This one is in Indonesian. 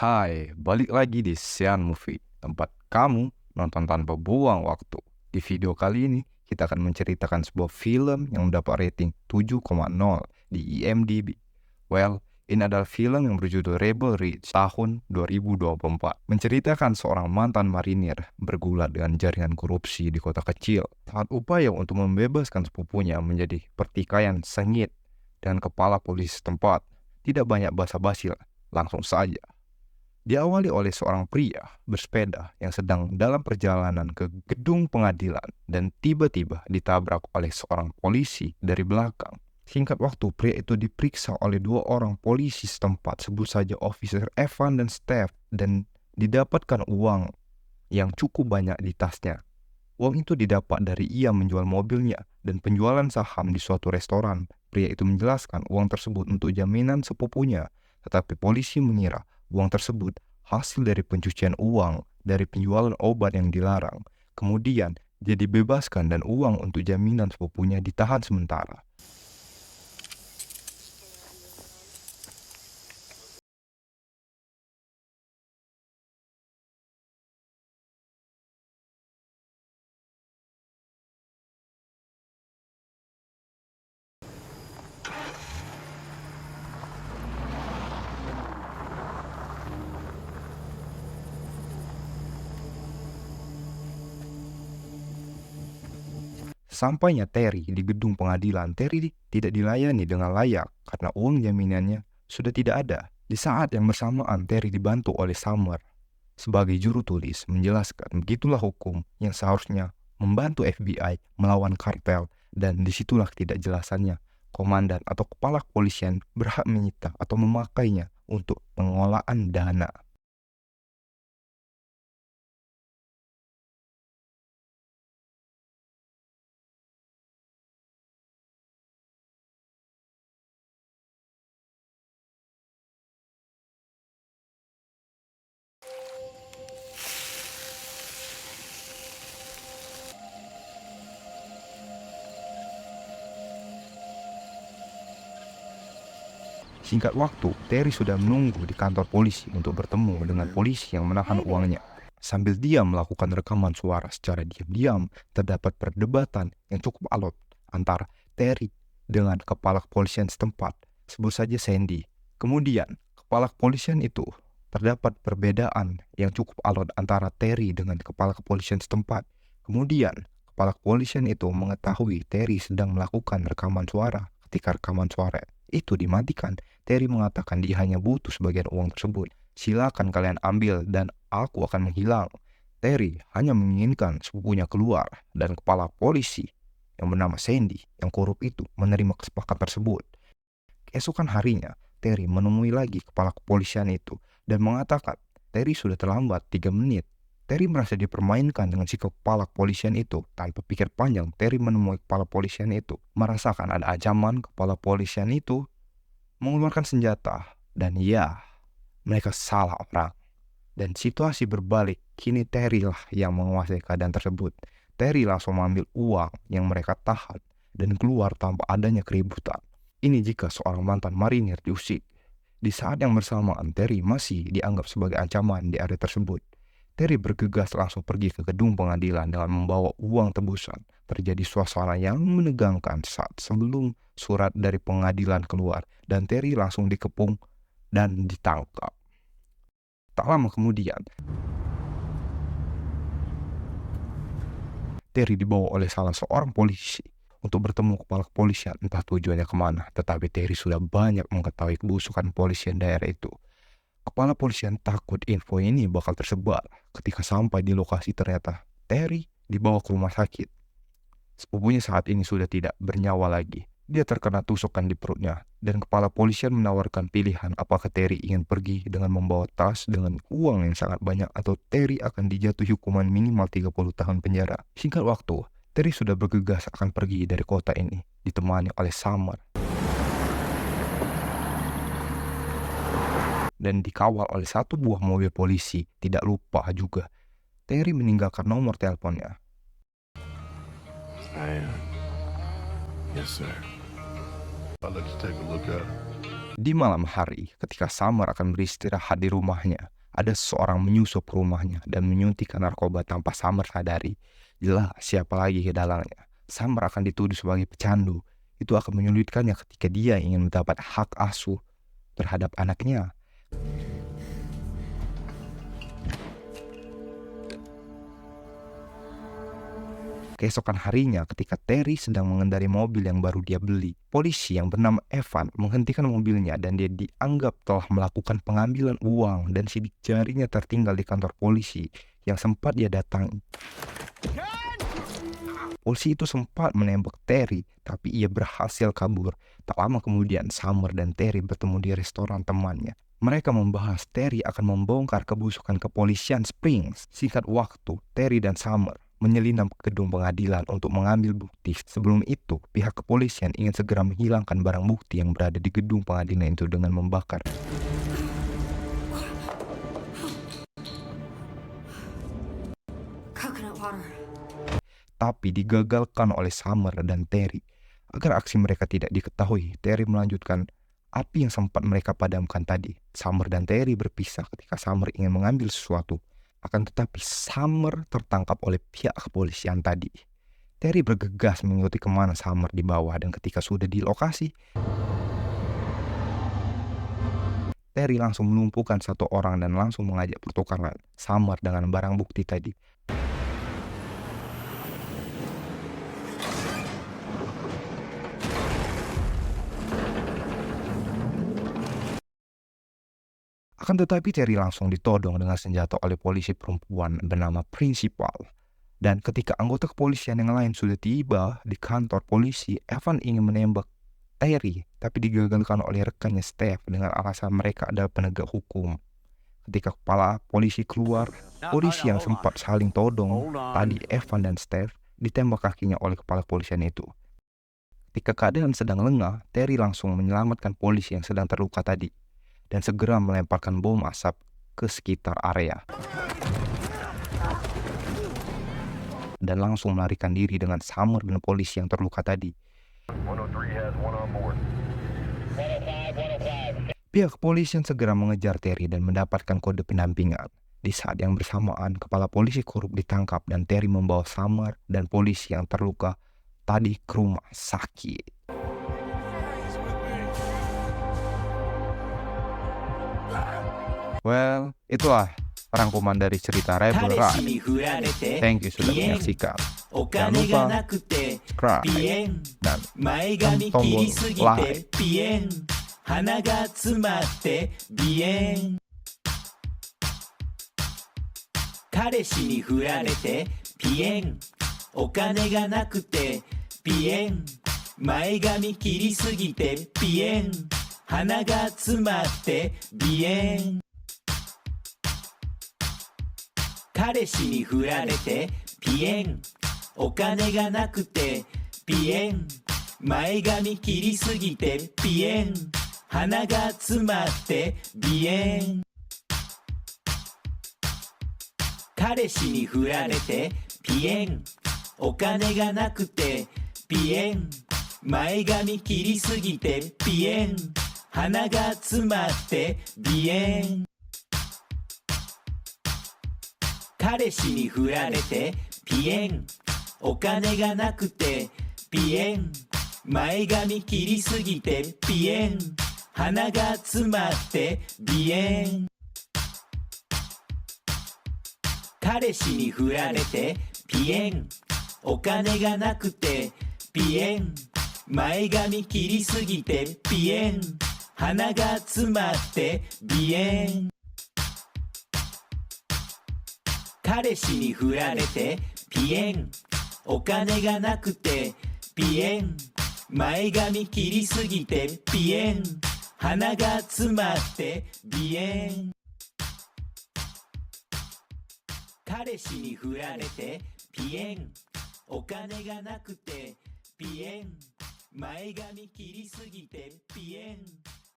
Hai, balik lagi di Sian Movie, tempat kamu nonton tanpa buang waktu. Di video kali ini, kita akan menceritakan sebuah film yang mendapat rating 7,0 di IMDb. Well, ini adalah film yang berjudul Rebel Ridge tahun 2024. Menceritakan seorang mantan marinir bergulat dengan jaringan korupsi di kota kecil. Saat upaya untuk membebaskan sepupunya menjadi pertikaian sengit dengan kepala polisi setempat. Tidak banyak basa-basi, langsung saja. Diawali oleh seorang pria bersepeda yang sedang dalam perjalanan ke gedung pengadilan dan tiba-tiba ditabrak oleh seorang polisi dari belakang. Singkat waktu, pria itu diperiksa oleh dua orang polisi setempat, sebut saja Officer Evan dan Steph, dan didapatkan uang yang cukup banyak di tasnya. Uang itu didapat dari ia menjual mobilnya dan penjualan saham di suatu restoran. Pria itu menjelaskan uang tersebut untuk jaminan sepupunya, tetapi polisi mengira uang tersebut hasil dari pencucian uang dari penjualan obat yang dilarang. Kemudian, dia dibebaskan dan uang untuk jaminan sepupunya ditahan sementara. Sampainya Terry di gedung pengadilan, Terry tidak dilayani dengan layak karena uang jaminannya sudah tidak ada. Di saat yang bersamaan, Terry dibantu oleh Summer sebagai juru tulis menjelaskan begitulah hukum yang seharusnya membantu FBI melawan kartel, dan disitulah tidak jelasannya komandan atau kepala kepolisian berhak menyita atau memakainya untuk pengelolaan dana. Singkat waktu, Terry sudah menunggu di kantor polisi untuk bertemu dengan polisi yang menahan uangnya. Sambil dia melakukan rekaman suara secara diam-diam, terdapat perdebatan yang cukup alot antara Terry dengan kepala kepolisian setempat, sebut saja Sandy. Kemudian, kepala kepolisian itu terdapat perbedaan yang cukup alot antara Terry dengan kepala kepolisian setempat. Kemudian, kepala kepolisian itu mengetahui Terry sedang melakukan rekaman suara. Ketika rekaman suara itu dimatikan, Terry mengatakan dia hanya butuh sebagian uang tersebut. Silakan kalian ambil dan aku akan menghilang. Terry hanya menginginkan sepupunya keluar, dan kepala polisi yang bernama Sandy yang korup itu menerima kesepakatan tersebut. Keesokan harinya, Terry menemui lagi kepala kepolisian itu dan mengatakan Terry sudah terlambat 3 menit. Terry merasa dipermainkan dengan sikap kepala kepolisian itu. Tanpa pikir panjang, Terry menemui kepala polisian itu. Merasakan ada ancaman, kepala polisian itu mengeluarkan senjata. Dan ya, mereka salah orang. Dan situasi berbalik, kini Terry lah yang menguasai keadaan tersebut. Terry langsung mengambil uang yang mereka tahan dan keluar tanpa adanya keributan. Ini jika seorang mantan marinir diusik. Di saat yang bersamaan, Terry masih dianggap sebagai ancaman di area tersebut. Terry bergegas langsung pergi ke gedung pengadilan dengan membawa uang tebusan. Terjadi suasana yang menegangkan saat sebelum surat dari pengadilan keluar, dan Terry langsung dikepung dan ditangkap. Tak lama kemudian, Terry dibawa oleh salah seorang polisi untuk bertemu kepala kepolisian, entah tujuannya kemana, tetapi Terry sudah banyak mengetahui kebusukan polisian daerah itu. Kepala polisian takut info ini bakal tersebar. Ketika sampai di lokasi, ternyata Terry dibawa ke rumah sakit. Sepupunya saat ini sudah tidak bernyawa lagi. Dia terkena tusukan di perutnya, dan kepala polisian menawarkan pilihan apakah Terry ingin pergi dengan membawa tas dengan uang yang sangat banyak, atau Terry akan dijatuhi hukuman minimal 30 tahun penjara. Singkat waktu, Terry sudah bergegas akan pergi dari kota ini, ditemani oleh Summer dan dikawal oleh satu buah mobil polisi. Tidak lupa juga, Terry meninggalkan nomor teleponnya. I am. Yes, sir. I'd like to take a look at it. Di malam hari, ketika Summer akan beristirahat di rumahnya, ada seseorang menyusup ke rumahnya dan menyuntikkan narkoba tanpa Summer sadari. Jelas siapa lagi ke dalangnya. Summer akan dituduh sebagai pecandu. Itu akan menyulitkannya ketika dia ingin mendapat hak asuh terhadap anaknya. Keesokan harinya ketika Terry sedang mengendarai mobil yang baru dia beli, polisi yang bernama Evan menghentikan mobilnya dan dia dianggap telah melakukan pengambilan uang dan sidik jarinya tertinggal di kantor polisi yang sempat dia datangi. Polisi itu sempat menembak Terry, tapi ia berhasil kabur. Tak lama kemudian, Summer dan Terry bertemu di restoran temannya. Mereka membahas Terry akan membongkar kebusukan kepolisian Springs. Singkat waktu, Terry dan Summer menyelinap ke gedung pengadilan untuk mengambil bukti. Sebelum itu, pihak kepolisian ingin segera menghilangkan barang bukti yang berada di gedung pengadilan itu dengan membakar. Tapi digagalkan oleh Summer dan Terry. Agar aksi mereka tidak diketahui, Terry melanjutkan api yang sempat mereka padamkan tadi. Summer dan Terry berpisah ketika Summer ingin mengambil sesuatu. Akan tetapi Summer tertangkap oleh pihak kepolisian tadi. Terry bergegas mengikuti kemana Summer dibawa dan ketika sudah di lokasi, Terry langsung melumpuhkan satu orang dan langsung mengajak pertukaran Summer dengan barang bukti tadi. Akan tetapi Terry langsung ditodong dengan senjata oleh polisi perempuan bernama Principal. Dan ketika anggota kepolisian yang lain sudah tiba di kantor polisi, Evan ingin menembak Terry, tapi digagalkan oleh rekannya Steph dengan alasan mereka adalah penegak hukum. Ketika kepala polisi keluar, polisi yang sempat saling todong, tadi Evan dan Steph, ditembak kakinya oleh kepala kepolisian itu. Ketika keadaan sedang lengah, Terry langsung menyelamatkan polisi yang sedang terluka tadi dan segera melemparkan bom asap ke sekitar area. Dan langsung melarikan diri dengan Summer dan polisi yang terluka tadi. Pihak kepolisian segera mengejar Terry dan mendapatkan kode pendampingan. Di saat yang bersamaan, kepala polisi korup ditangkap dan Terry membawa Summer dan polisi yang terluka tadi ke rumah sakit. Well, itulah rangkuman dari cerita Rebel Rise. Thank you sudah menyaksikan. Jangan lupa subscribe dan tekan tombol like. 鼻が詰まって鼻炎彼氏に振られてピエンお金がなくてピエン前髪切りすぎてピエン鼻が詰まって鼻炎彼氏に振られてピエンお金がなくてピエン前髪切りすぎてピエン鼻が詰まって鼻炎彼氏に振られてピエンお金がなくてピエン前髪切りすぎてピエン鼻が詰まって鼻炎彼氏に振られてピエンお金がなくてピエン前髪切りすぎてピエン鼻が詰まって鼻炎彼氏に振られてピエンお金がなくてピエン前髪切りすぎてピエン鼻が詰まって鼻炎彼氏に振られてピエンお金がなくてピエン前髪切りすぎてピエン鼻が詰まって鼻炎彼氏に振られてピエンお金がなくてピエン前髪切りすぎてピエン